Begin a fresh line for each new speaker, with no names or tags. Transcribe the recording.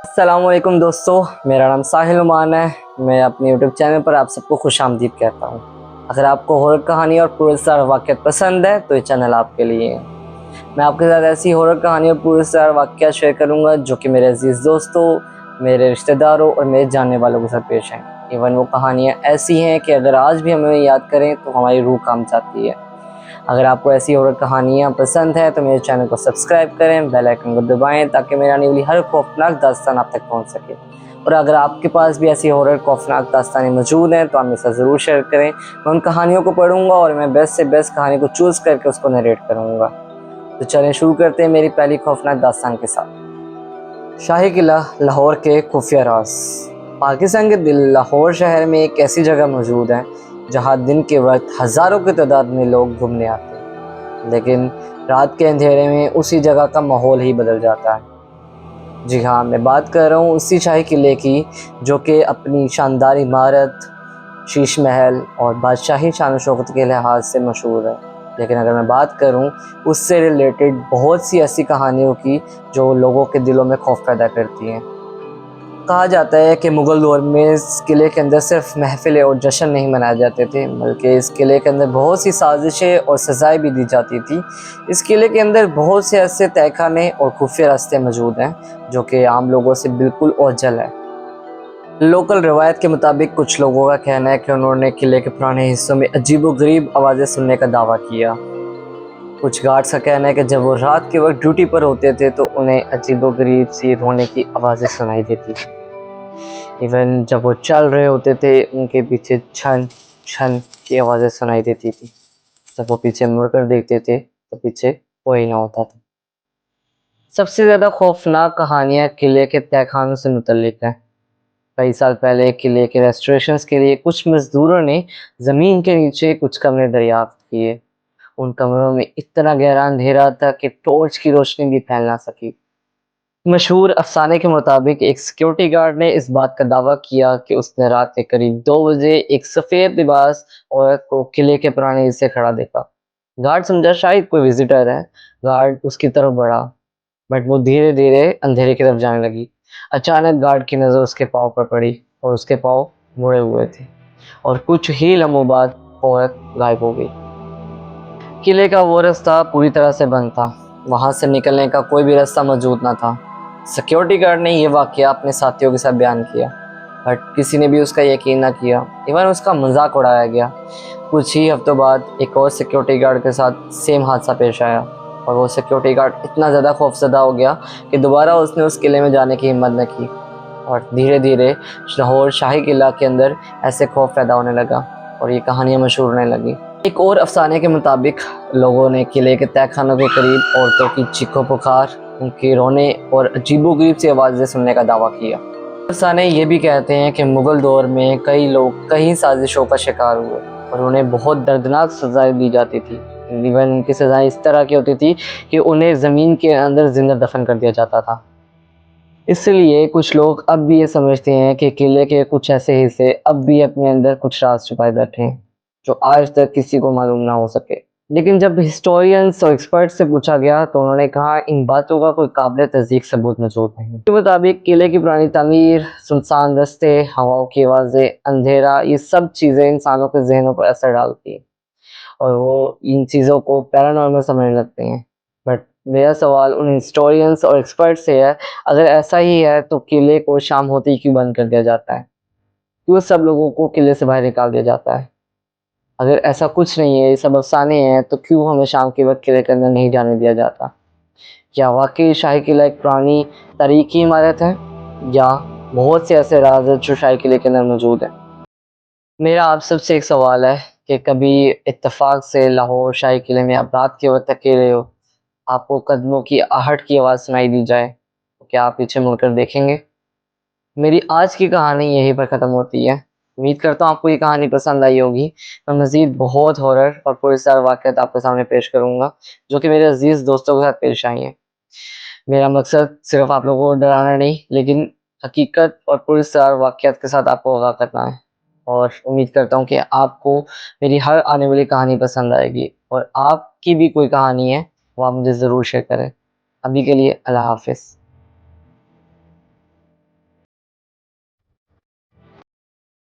अस्सलामुअलैकुम दोस्तों, मेरा नाम साहिल उमान है। मैं अपने यूट्यूब चैनल पर आप सबको खुशामदीद कहता हूँ। अगर आपको हॉरर कहानी और पुरस्कार वाक़यात पसंद है तो ये चैनल आपके लिए है। मैं आपके साथ ऐसी हॉरर कहानी और पुरस्कार वाक़यात शेयर करूँगा जो कि मेरे अजीज़ दोस्तों, मेरे रिश्तेदारों और मेरे जानने वालों के साथ पेश हैं। इवन वो कहानियाँ ऐसी हैं कि अगर आज भी हमें याद करें तो हमारी रूह काम जाती है। अगर आपको ऐसी हॉरर कहानियाँ पसंद है तो मेरे चैनल को सब्सक्राइब करें, बेल आइकन को दबाएं ताकि मेरी आने वाली हर खौफनाक दास्तान आप तक पहुंच सके। और अगर आपके पास भी ऐसी हॉरर खौफनाक दास्तानें मौजूद हैं तो आप मेरे साथ ज़रूर शेयर करें। मैं उन कहानियों को पढ़ूंगा और मैं बेस्ट से बेस्ट कहानी को चूज़ करके उसको नरेट करूँगा। तो चलें शुरू करते हैं मेरी पहली खौफनाक दास्तान के साथ। शाही किला लाहौर के खुफिया राज। पाकिस्तान के दिल लाहौर शहर में एक ऐसी जगह मौजूद है जहाँ दिन के वक्त हज़ारों की तादाद में लोग घूमने आते हैं, लेकिन रात के अंधेरे में उसी जगह का माहौल ही बदल जाता है। जी हाँ, मैं बात कर रहा हूँ उसी शाही किले की जो कि अपनी शानदार इमारत, शीश महल और बादशाही शान शौकत के लिहाज से मशहूर है। लेकिन अगर मैं बात करूँ उससे रिलेटेड बहुत सी ऐसी कहानियों की जो लोगों के दिलों में खौफ पैदा करती हैं। कहा जाता है कि मुग़ल दौर में इस किले के अंदर सिर्फ महफ़िलें और जश्न नहीं मनाए जाते थे, बल्कि इस किले के अंदर बहुत सी साजिशें और सज़ाएँ भी दी जाती थी। इस किले के अंदर बहुत से ऐसे तहखाने और खुफिया रास्ते मौजूद हैं जो कि आम लोगों से बिल्कुल ओझल है। लोकल रवायत के मुताबिक कुछ लोगों का कहना है कि उन्होंने किले के पुराने हिस्सों में अजीबो-गरीब आवाज़ें सुनने का दावा किया। कुछ गार्ड्स का कहना है कि जब वो रात के वक्त ड्यूटी पर होते थे तो उन्हें अजीबो-गरीब सी रोने की आवाज़ें सुनाई देती थी। इवन जब वो चल रहे होते थे उनके पीछे छन छन की आवाज़ें सुनाई देती थी। जब वो पीछे मुड़कर देखते थे तो पीछे कोई ना होता था। सबसे ज़्यादा खौफनाक कहानियाँ किले के तहखानों से मुतल्लिक हैं। कई साल पहले किले के रेस्टोरेशंस के लिए कुछ मज़दूरों ने ज़मीन के नीचे कुछ कमरे दरियाफ्त किए। उन कमरों में इतना गहरा अंधेरा था कि टॉर्च की रोशनी भी फैल ना सकी। मशहूर अफ़साने के मुताबिक एक सिक्योरिटी गार्ड ने इस बात का दावा किया कि उसने रात के करीब 2 बजे एक सफ़ेद लिबास औरत को किले के पुराने हिस्से खड़ा देखा। गार्ड समझा शायद कोई विजिटर है। गार्ड उसकी तरफ बढ़ा, बट वो धीरे-धीरे अंधेरे की तरफ जाने लगी। अचानक गार्ड की नज़र उसके पाँव पर पड़ी और उसके पाँव मुड़े हुए थे और कुछ ही लम्हों बाद औरत गायब हो गई। किले का वो रास्ता पूरी तरह से बंद था। वहाँ से निकलने का कोई भी रास्ता मौजूद ना था। सिक्योरिटी गार्ड ने ये वाक़या अपने साथियों के साथ बयान किया, बट किसी ने भी उसका यकीन ना किया। इवन उसका मजाक उड़ाया गया। कुछ ही हफ्तों बाद एक और सिक्योरिटी गार्ड के साथ सेम हादसा पेश आया और वो सिक्योरिटी गार्ड इतना ज़्यादा खौफज़दा हो गया कि दोबारा उसने उस किले में जाने की हिम्मत न की। और धीरे धीरे लाहौर शाही किला के अंदर ऐसे खौफ पैदा होने लगा और ये कहानियाँ मशहूर होने लगी। एक और अफसाने के मुताबिक लोगों ने किले के तहखानों के करीब औरतों की चीखों पुकार, उनके रोने और अजीबोगरीब सी आवाज़ें सुनने का दावा किया। अफसाने ये भी कहते हैं कि मुग़ल दौर में कई लोग कई साजिशों का शिकार हुए और उन्हें बहुत दर्दनाक सज़ाएं दी जाती थी। इवन उनकी सज़ाएं इस तरह की होती थी कि उन्हें ज़मीन के अंदर जिंदा दफन कर दिया जाता था। इसलिए कुछ लोग अब भी ये समझते हैं कि किले के कुछ ऐसे हिस्से अब भी अपने अंदर कुछ राज छुपाए बैठे हैं जो आज तक किसी को मालूम ना हो सके। लेकिन जब हिस्टोरियंस और एक्सपर्ट्स से पूछा गया तो उन्होंने कहा इन बातों का कोई काबिल तस्दीक सबूत मौजूद नहीं। उनके मुताबिक किले की पुरानी तामीर, सुनसान रास्ते, हवाओं की आवाज़ें, अंधेरा, ये सब चीज़ें इंसानों के जहनों पर असर डालती हैं और वो इन चीज़ों को पैरानॉर्मल समझने लगते हैं। बट मेरा सवाल उन हिस्टोरियंस और एक्सपर्ट से है, अगर ऐसा ही है तो किले को शाम होते ही क्यों बंद कर दिया जाता है? क्यों सब लोगों को किले से बाहर निकाल दिया जाता है? अगर ऐसा कुछ नहीं है, ये सब अफसाने हैं, तो क्यों हमें शाम के वक्त किले के अंदर नहीं जाने दिया जाता? क्या वाकई शाही किला एक पुरानी तारीखी इमारत है या बहुत से ऐसे राज हैं जो शाही किले के अंदर मौजूद हैं? मेरा आप सबसे एक सवाल है कि कभी इत्तेफाक से लाहौर शाही किले में आप रात के वक्त अकेले हो, आपको कदमों की आहट की आवाज़ सुनाई दी जाए, तो क्या आप पीछे मुड़कर देखेंगे? मेरी आज की कहानी यहीं पर ख़त्म होती है। उम्मीद करता हूँ आपको ये कहानी पसंद आई होगी। मैं मज़ीद बहुत हॉरर और पुरस्कार वाक़यात आपके सामने पेश करूँगा जो कि मेरे अज़ीज़ दोस्तों के साथ पेश आई हैं। मेरा मकसद सिर्फ़ आप लोगों को डराना नहीं, लेकिन हकीकत और पुरस्कार वाक़यात के साथ आपको आगाह करना है। और उम्मीद करता हूँ कि आपको मेरी हर आने वाली कहानी पसंद आएगी और आपकी भी कोई कहानी है वो आप मुझे ज़रूर शेयर करें। अभी के लिए अल्लाह हाफ़िज़।